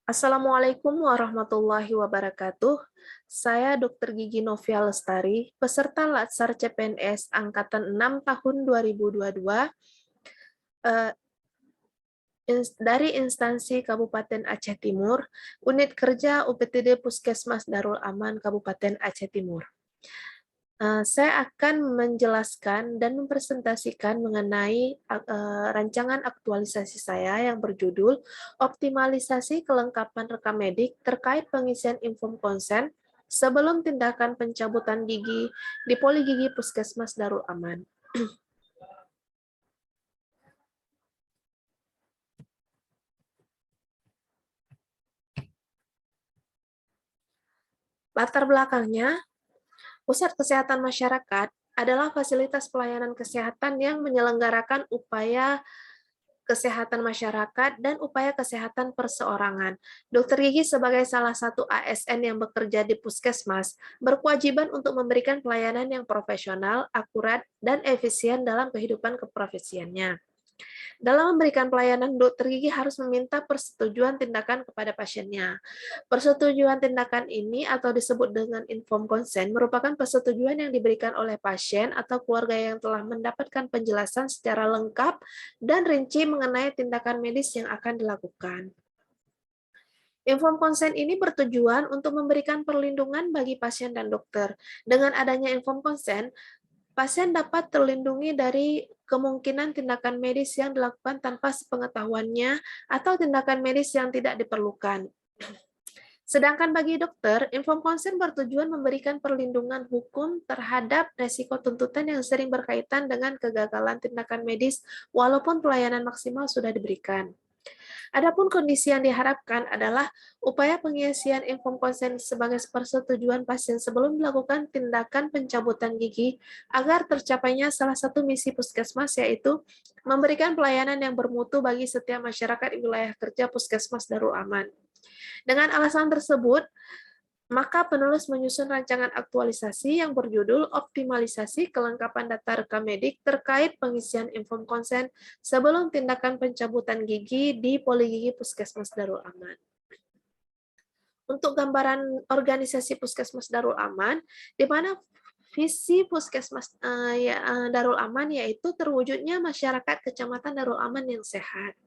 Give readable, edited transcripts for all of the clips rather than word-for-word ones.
Assalamualaikum warahmatullahi wabarakatuh. Saya Dr. Gigi Novia Lestari, peserta Latsar CPNS Angkatan 6 tahun 2022 dari instansi Kabupaten Aceh Timur, Unit Kerja UPTD Puskesmas Darul Aman Kabupaten Aceh Timur. Saya akan menjelaskan dan mempresentasikan mengenai rancangan aktualisasi saya yang berjudul Optimalisasi Kelengkapan Rekam Medik terkait pengisian inform konsen sebelum tindakan pencabutan gigi di Poli Gigi Puskesmas Darul Aman. Latar belakangnya, Pusat Kesehatan Masyarakat adalah fasilitas pelayanan kesehatan yang menyelenggarakan upaya kesehatan masyarakat dan upaya kesehatan perseorangan. Dokter Gigi sebagai salah satu ASN yang bekerja di Puskesmas berkewajiban untuk memberikan pelayanan yang profesional, akurat, dan efisien dalam kehidupan keprofesiannya. Dalam memberikan pelayanan, dokter gigi harus meminta persetujuan tindakan kepada pasiennya. Persetujuan tindakan ini atau disebut dengan informed consent merupakan persetujuan yang diberikan oleh pasien atau keluarga yang telah mendapatkan penjelasan secara lengkap dan rinci mengenai tindakan medis yang akan dilakukan. Informed consent ini bertujuan untuk memberikan perlindungan bagi pasien dan dokter. Dengan adanya informed consent, pasien dapat terlindungi dari kemungkinan tindakan medis yang dilakukan tanpa sepengetahuannya atau tindakan medis yang tidak diperlukan. Sedangkan bagi dokter, informed consent bertujuan memberikan perlindungan hukum terhadap resiko tuntutan yang sering berkaitan dengan kegagalan tindakan medis walaupun pelayanan maksimal sudah diberikan. Adapun kondisi yang diharapkan adalah upaya pengisian informed consent sebagai persetujuan pasien sebelum melakukan tindakan pencabutan gigi agar tercapainya salah satu misi puskesmas, yaitu memberikan pelayanan yang bermutu bagi setiap masyarakat di wilayah kerja Puskesmas Darul Aman. Dengan alasan tersebut, maka penulis menyusun rancangan aktualisasi yang berjudul Optimalisasi Kelengkapan Data Rekam Medik terkait pengisian inform konsen sebelum tindakan pencabutan gigi di Poli Gigi Puskesmas Darul Aman. Untuk gambaran organisasi Puskesmas Darul Aman, di mana visi Puskesmas Darul Aman yaitu terwujudnya masyarakat Kecamatan Darul Aman yang sehat.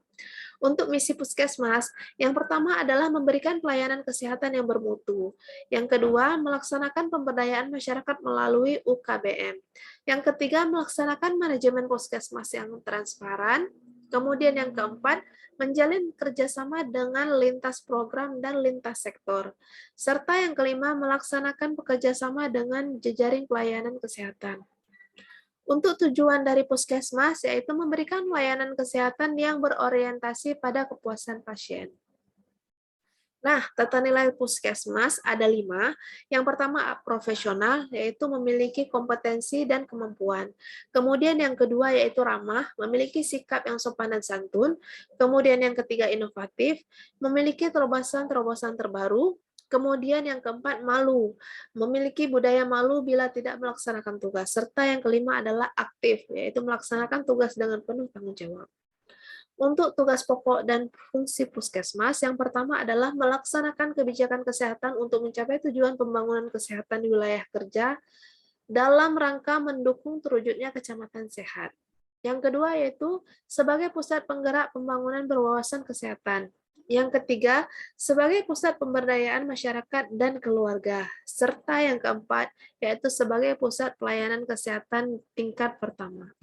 Untuk misi puskesmas, yang pertama adalah memberikan pelayanan kesehatan yang bermutu. Yang kedua, melaksanakan pemberdayaan masyarakat melalui UKBM. Yang ketiga, melaksanakan manajemen puskesmas yang transparan. Kemudian yang keempat, menjalin kerjasama dengan lintas program dan lintas sektor. Serta yang kelima, melaksanakan bekerjasama dengan jejaring pelayanan kesehatan. Untuk tujuan dari puskesmas, yaitu memberikan layanan kesehatan yang berorientasi pada kepuasan pasien. Nah, tata nilai puskesmas ada 5. Yang pertama, profesional, yaitu memiliki kompetensi dan kemampuan. Kemudian yang kedua, yaitu ramah, memiliki sikap yang sopan dan santun. Kemudian yang ketiga, inovatif, memiliki terobosan-terobosan terbaru. Kemudian yang keempat, malu, memiliki budaya malu bila tidak melaksanakan tugas. Serta yang kelima adalah aktif, yaitu melaksanakan tugas dengan penuh tanggung jawab. Untuk tugas pokok dan fungsi puskesmas, yang pertama adalah melaksanakan kebijakan kesehatan untuk mencapai tujuan pembangunan kesehatan di wilayah kerja dalam rangka mendukung terwujudnya kecamatan sehat. Yang kedua yaitu sebagai pusat penggerak pembangunan berwawasan kesehatan. Yang ketiga, sebagai pusat pemberdayaan masyarakat dan keluarga. Serta yang keempat, yaitu sebagai pusat pelayanan kesehatan tingkat pertama.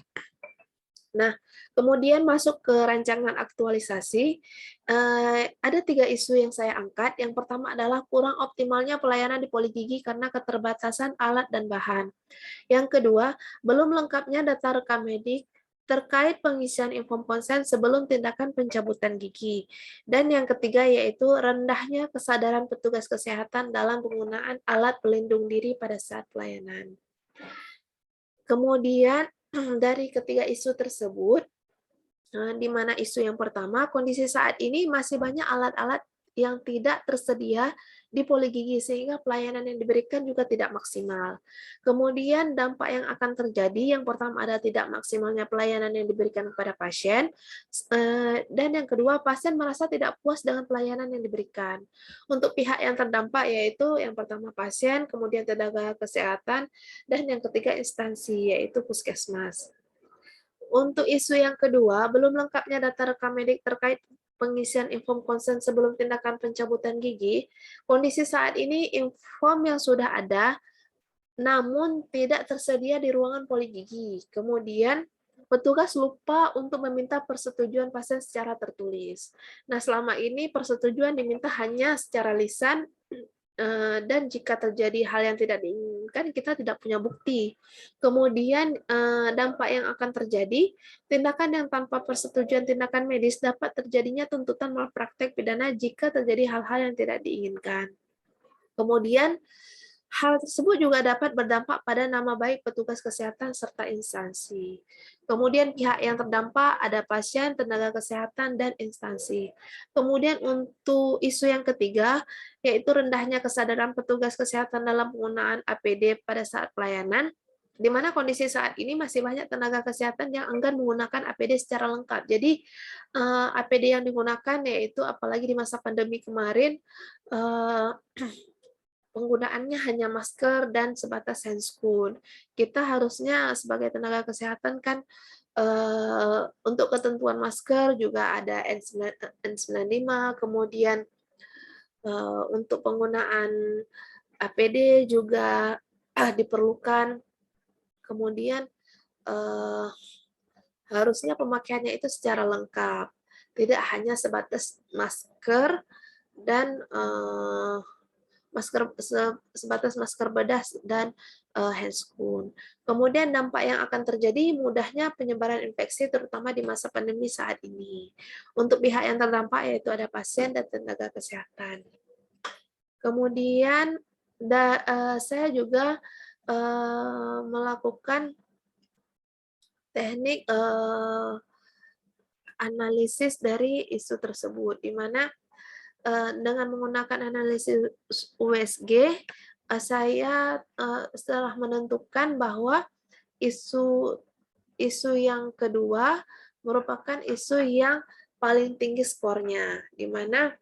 Nah, kemudian masuk ke rancangan aktualisasi, ada 3 isu yang saya angkat. Yang pertama adalah kurang optimalnya pelayanan di Poli Gigi karena keterbatasan alat dan bahan. Yang kedua, belum lengkapnya data rekam medik terkait pengisian inform konsen sebelum tindakan pencabutan gigi. Dan yang ketiga yaitu rendahnya kesadaran petugas kesehatan dalam penggunaan alat pelindung diri pada saat pelayanan. Kemudian dari ketiga isu tersebut, di mana isu yang pertama, kondisi saat ini masih banyak alat-alat yang tidak tersedia di poligigi, sehingga pelayanan yang diberikan juga tidak maksimal. Kemudian dampak yang akan terjadi, yang pertama ada tidak maksimalnya pelayanan yang diberikan kepada pasien, dan yang kedua pasien merasa tidak puas dengan pelayanan yang diberikan. Untuk pihak yang terdampak yaitu yang pertama pasien, kemudian tenaga kesehatan, dan yang ketiga instansi yaitu puskesmas. Untuk isu yang kedua, belum lengkapnya data rekam medik terkait pengisian inform konsen sebelum tindakan pencabutan gigi. Kondisi saat ini inform yang sudah ada, namun tidak tersedia di ruangan poligigi. Kemudian, petugas lupa untuk meminta persetujuan pasien secara tertulis. Nah, selama ini persetujuan diminta hanya secara lisan, dan jika terjadi hal yang tidak diinginkan, kita tidak punya bukti. Kemudian dampak yang akan terjadi, tindakan yang tanpa persetujuan tindakan medis dapat terjadinya tuntutan malpraktek pidana jika terjadi hal-hal yang tidak diinginkan. Kemudian hal tersebut juga dapat berdampak pada nama baik petugas kesehatan serta instansi. Kemudian pihak yang terdampak ada pasien, tenaga kesehatan, dan instansi. Kemudian untuk isu yang ketiga, yaitu rendahnya kesadaran petugas kesehatan dalam penggunaan APD pada saat pelayanan, di mana kondisi saat ini masih banyak tenaga kesehatan yang enggan menggunakan APD secara lengkap. Jadi APD yang digunakan yaitu apalagi di masa pandemi kemarin, penggunaannya hanya masker dan sebatas handscoon. Kita harusnya sebagai tenaga kesehatan kan untuk ketentuan masker juga ada N95, kemudian untuk penggunaan APD juga diperlukan. Kemudian harusnya pemakaiannya itu secara lengkap, tidak hanya sebatas masker dan sebatas masker bedah dan handscoon. Kemudian dampak yang akan terjadi mudahnya penyebaran infeksi terutama di masa pandemi saat ini. Untuk pihak yang terdampak yaitu ada pasien dan tenaga kesehatan. Kemudian saya juga melakukan teknik analisis dari isu tersebut, di mana dengan menggunakan analisis USG, saya setelah menentukan bahwa isu yang kedua merupakan isu yang paling tinggi skornya, di mana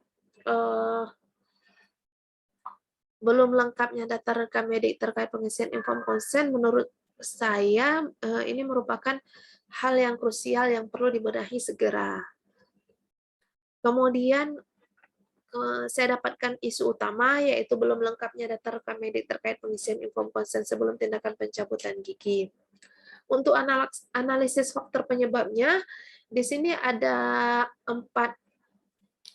belum lengkapnya data rekam medik terkait pengisian inform konsen, menurut saya ini merupakan hal yang krusial yang perlu dibenahi segera. Kemudian saya dapatkan isu utama, yaitu belum lengkapnya data rekam medik terkait pengisian inform konsen sebelum tindakan pencabutan gigi. Untuk analisis faktor penyebabnya, di sini ada 4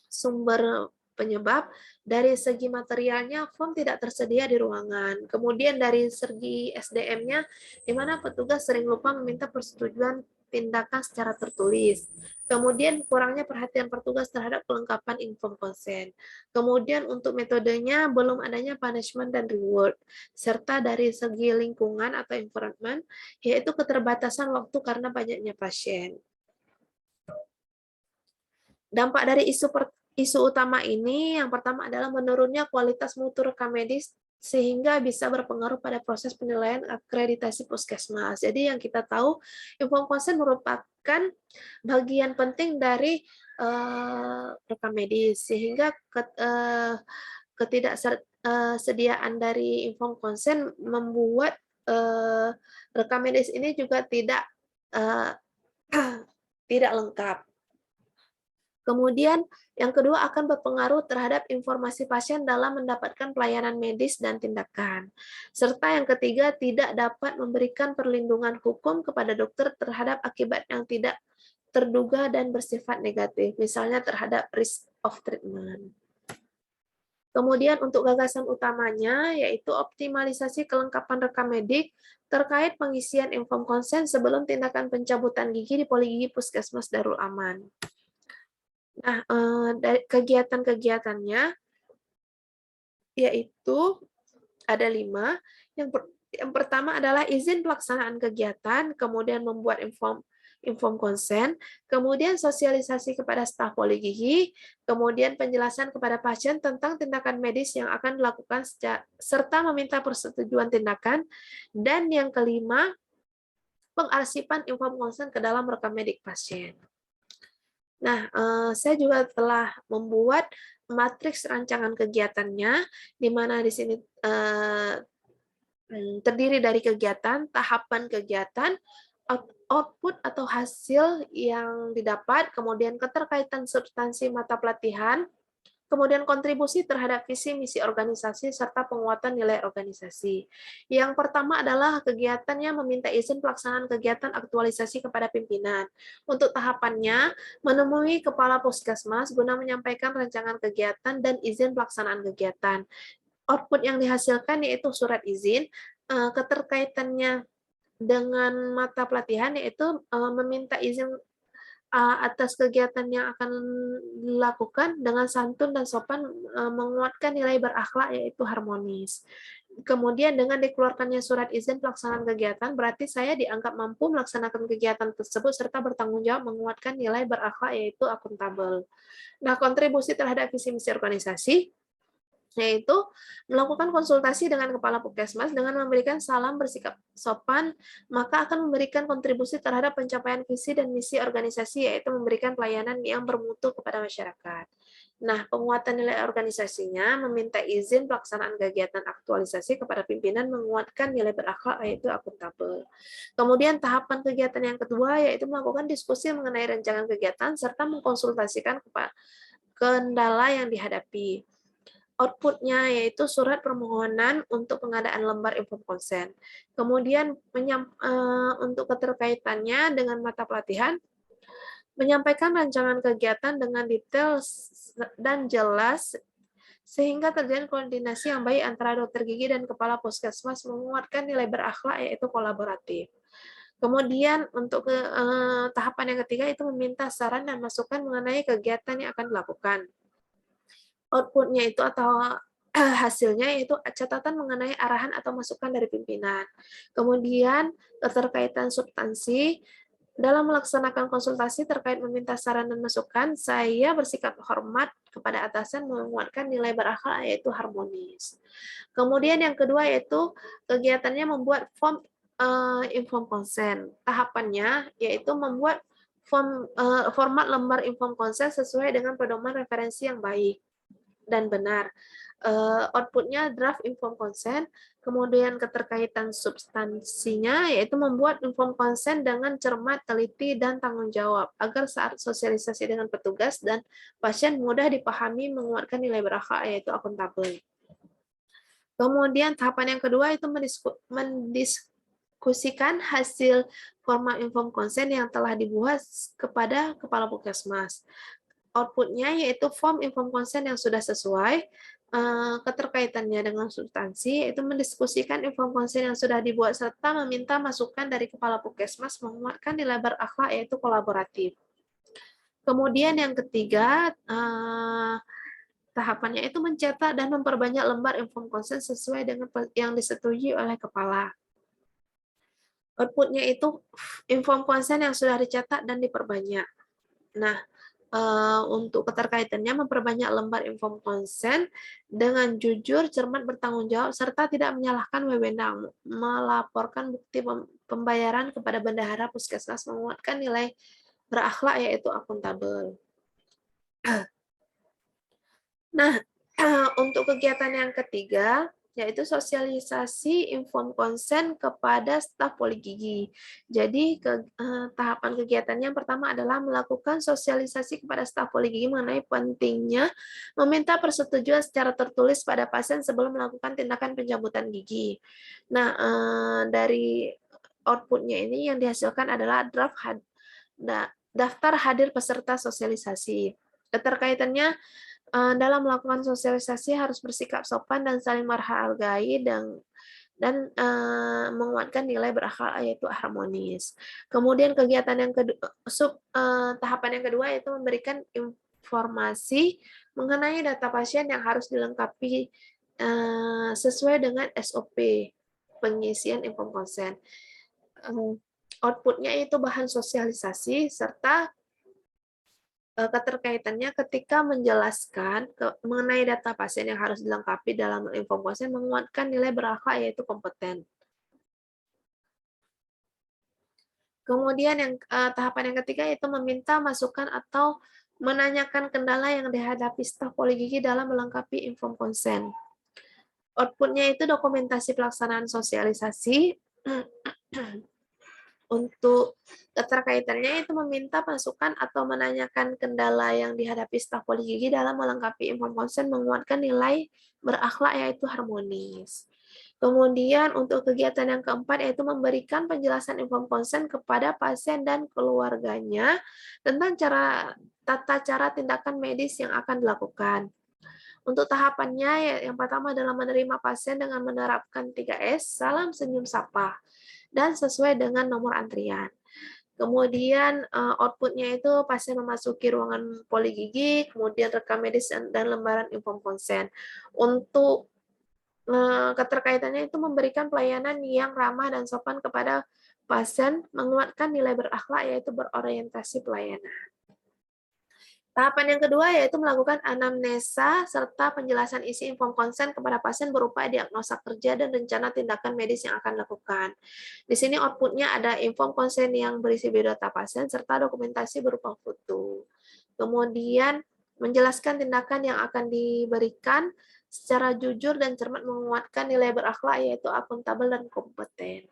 sumber penyebab. Dari segi materialnya, form tidak tersedia di ruangan. Kemudian dari segi SDM-nya, di mana petugas sering lupa meminta persetujuan tindakan secara tertulis. Kemudian kurangnya perhatian petugas terhadap kelengkapan inform konsen. Kemudian untuk metodenya, belum adanya punishment dan reward. Serta dari segi lingkungan atau environment, yaitu keterbatasan waktu karena banyaknya pasien. Dampak dari isu utama ini, yang pertama adalah menurunnya kualitas mutu rekam medis sehingga bisa berpengaruh pada proses penilaian akreditasi puskesmas. Jadi yang kita tahu, inform konsen merupakan bagian penting dari rekam medis, sehingga ketidaksediaan dari inform konsen membuat rekam medis ini juga tidak lengkap. Kemudian yang kedua akan berpengaruh terhadap informasi pasien dalam mendapatkan pelayanan medis dan tindakan. Serta yang ketiga tidak dapat memberikan perlindungan hukum kepada dokter terhadap akibat yang tidak terduga dan bersifat negatif, misalnya terhadap risk of treatment. Kemudian untuk gagasan utamanya yaitu optimalisasi kelengkapan rekam medik terkait pengisian inform konsen sebelum tindakan pencabutan gigi di poligigi puskesmas Darul Aman. Nah, dari kegiatan-kegiatannya yaitu ada 5. Yang pertama adalah izin pelaksanaan kegiatan, kemudian membuat informed consent, kemudian sosialisasi kepada staf poligigi, kemudian penjelasan kepada pasien tentang tindakan medis yang akan dilakukan serta meminta persetujuan tindakan, dan yang kelima, pengarsipan informed consent ke dalam rekam medik pasien. Nah, saya juga telah membuat matriks rancangan kegiatannya, di mana di sini terdiri dari kegiatan, tahapan kegiatan, output atau hasil yang didapat, kemudian keterkaitan substansi mata pelatihan, kemudian kontribusi terhadap visi misi organisasi, serta penguatan nilai organisasi. Yang pertama adalah kegiatannya meminta izin pelaksanaan kegiatan aktualisasi kepada pimpinan. Untuk tahapannya, menemui Kepala Puskesmas guna menyampaikan rancangan kegiatan dan izin pelaksanaan kegiatan. Output yang dihasilkan yaitu surat izin, keterkaitannya dengan mata pelatihan yaitu meminta izin atas kegiatan yang akan dilakukan dengan santun dan sopan, menguatkan nilai berakhlak yaitu harmonis. Kemudian dengan dikeluarkannya surat izin pelaksanaan kegiatan, berarti saya dianggap mampu melaksanakan kegiatan tersebut serta bertanggung jawab menguatkan nilai berakhlak yaitu akuntabel. Nah, kontribusi terhadap visi misi organisasi yaitu melakukan konsultasi dengan Kepala Puskesmas dengan memberikan salam bersikap sopan, maka akan memberikan kontribusi terhadap pencapaian visi dan misi organisasi, yaitu memberikan pelayanan yang bermutu kepada masyarakat. Nah, penguatan nilai organisasinya meminta izin pelaksanaan kegiatan aktualisasi kepada pimpinan, menguatkan nilai berakhlak yaitu akuntabel. Kemudian tahapan kegiatan yang kedua yaitu melakukan diskusi mengenai rancangan kegiatan serta mengkonsultasikan kendala yang dihadapi. Outputnya yaitu surat permohonan untuk pengadaan lembar informed consent. Kemudian untuk keterkaitannya dengan mata pelatihan, menyampaikan rancangan kegiatan dengan detail dan jelas sehingga terjadi koordinasi yang baik antara dokter gigi dan kepala puskesmas, menguatkan nilai berakhlak yaitu kolaboratif. Kemudian untuk tahapan yang ketiga itu meminta saran dan masukan mengenai kegiatan yang akan dilakukan. Outputnya itu atau hasilnya yaitu catatan mengenai arahan atau masukan dari pimpinan. Kemudian keterkaitan substansi, dalam melaksanakan konsultasi terkait meminta saran dan masukan, saya bersikap hormat kepada atasan, menguatkan nilai berakhlak yaitu harmonis. Kemudian yang kedua yaitu kegiatannya membuat form informed consent. Tahapannya yaitu membuat format lembar informed consent sesuai dengan pedoman referensi yang baik dan benar. Outputnya draft informed consent, kemudian keterkaitan substansinya yaitu membuat informed consent dengan cermat, teliti, dan tanggung jawab agar saat sosialisasi dengan petugas dan pasien mudah dipahami, menguatkan nilai berakhlak yaitu akuntabel. Kemudian tahapan yang kedua itu mendiskusikan hasil formal informed consent yang telah dibuat kepada Kepala Puskesmas. Outputnya yaitu form informed consent yang sudah sesuai, keterkaitannya dengan substansi, yaitu mendiskusikan informed consent yang sudah dibuat serta meminta masukan dari Kepala Puskesmas, menguatkan nilai berakhlak yaitu kolaboratif. Kemudian yang ketiga, tahapannya itu mencetak dan memperbanyak lembar informed consent sesuai dengan yang disetujui oleh Kepala. Outputnya itu informed consent yang sudah dicetak dan diperbanyak. Nah, untuk keterkaitannya memperbanyak lembar informed consent dengan jujur, cermat, bertanggung jawab, serta tidak menyalahkan wewenang, melaporkan bukti pembayaran kepada bendahara puskesmas, menguatkan nilai berakhlak yaitu akuntabel. Nah, untuk kegiatan yang ketiga, yaitu sosialisasi informed consent kepada staf poligigi. Jadi tahapan kegiatannya yang pertama adalah melakukan sosialisasi kepada staf poligigi mengenai pentingnya meminta persetujuan secara tertulis pada pasien sebelum melakukan tindakan pencabutan gigi. Nah, dari outputnya ini yang dihasilkan adalah daftar hadir peserta sosialisasi. Keterkaitannya dalam melakukan sosialisasi harus bersikap sopan dan saling menghargai dan menguatkan nilai berakhlak yaitu harmonis. Kemudian kegiatan yang kedua, tahapan yang kedua yaitu memberikan informasi mengenai data pasien yang harus dilengkapi sesuai dengan SOP pengisian informed consent. outputnya itu bahan sosialisasi serta keterkaitannya ketika menjelaskan mengenai data pasien yang harus dilengkapi dalam info pasien menguatkan nilai berakhlak yaitu kompeten. Kemudian yang tahapan yang ketiga yaitu meminta masukan atau menanyakan kendala yang dihadapi staf poligigi dalam melengkapi info konsen. Outputnya itu dokumentasi pelaksanaan sosialisasi. Untuk keterkaitannya itu meminta masukan atau menanyakan kendala yang dihadapi staf poligigi dalam melengkapi info konsen menguatkan nilai berakhlak yaitu harmonis. Kemudian untuk kegiatan yang keempat yaitu memberikan penjelasan info konsen kepada pasien dan keluarganya tentang tata cara tindakan medis yang akan dilakukan. Untuk tahapannya yang pertama adalah menerima pasien dengan menerapkan 3S, salam senyum sapa, dan sesuai dengan nomor antrian. Kemudian outputnya itu pasien memasuki ruangan poligigi, kemudian rekam medis dan lembaran info konsen. Untuk keterkaitannya itu memberikan pelayanan yang ramah dan sopan kepada pasien, menguatkan nilai berakhlak yaitu berorientasi pelayanan. Tahapan yang kedua yaitu melakukan anamnesa serta penjelasan isi info konsen kepada pasien berupa diagnosa kerja dan rencana tindakan medis yang akan dilakukan. Di sini outputnya ada info konsen yang berisi biodata pasien serta dokumentasi berupa foto. Kemudian menjelaskan tindakan yang akan diberikan secara jujur dan cermat menguatkan nilai berakhlak yaitu akuntabel dan kompeten.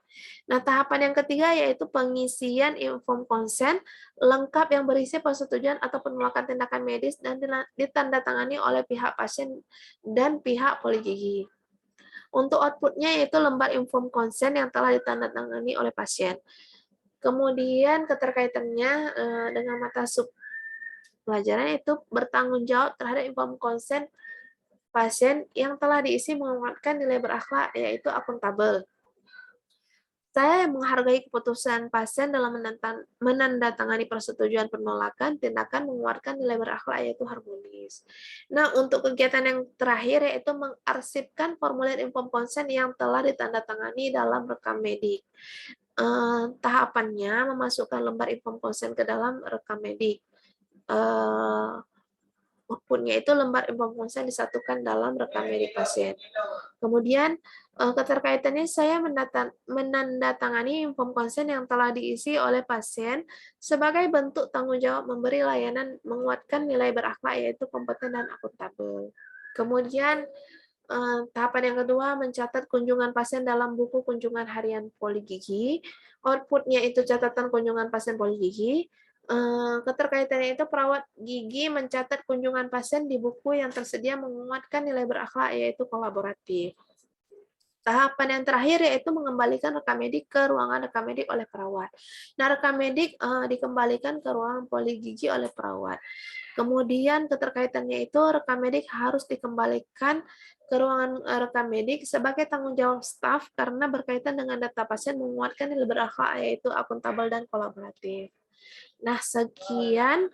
Nah, tahapan yang ketiga yaitu pengisian info konsen lengkap yang berisi persetujuan atau penolakan tindakan medis dan ditandatangani oleh pihak pasien dan pihak poligigi. Untuk outputnya yaitu lembar info konsen yang telah ditandatangani oleh pasien. Kemudian keterkaitannya dengan mata sub pelajaran itu bertanggung jawab terhadap info konsen pasien yang telah diisi menguatkan nilai berakhlak yaitu akuntabel. Saya menghargai keputusan pasien dalam menandatangani persetujuan penolakan tindakan menguatkan nilai berakhlak yaitu harmonis. Nah, untuk kegiatan yang terakhir yaitu mengarsipkan formulir info konsen yang telah ditandatangani dalam rekam medik. Tahapannya memasukkan lembar info konsen ke dalam rekam medik. Outputnya itu lembar info konsen disatukan dalam rekam medik pasien. Kemudian keterkaitannya saya menandatangani info konsen yang telah diisi oleh pasien sebagai bentuk tanggung jawab memberi layanan menguatkan nilai berakhlak yaitu kompeten dan akuntabel. Kemudian tahapan yang kedua mencatat kunjungan pasien dalam buku kunjungan harian poligigi. Outputnya itu catatan kunjungan pasien poligigi. Keterkaitannya itu perawat gigi mencatat kunjungan pasien di buku yang tersedia menguatkan nilai berakhlak yaitu kolaboratif. Tahapan yang terakhir yaitu mengembalikan rekam medik ke ruangan rekam medik oleh perawat. Nah, rekam medik dikembalikan ke ruangan poligigi oleh perawat. Kemudian keterkaitannya itu rekam medik harus dikembalikan ke ruangan rekam medik sebagai tanggung jawab staf karena berkaitan dengan data pasien menguatkan nilai berakhlak yaitu akuntabel dan kolaboratif. Nah, sekian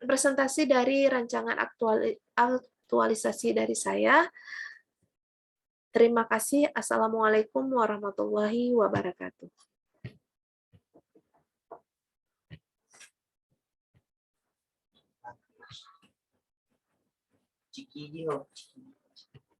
presentasi dari rancangan aktualisasi dari saya. Terima kasih. Assalamualaikum warahmatullahi wabarakatuh. Ciki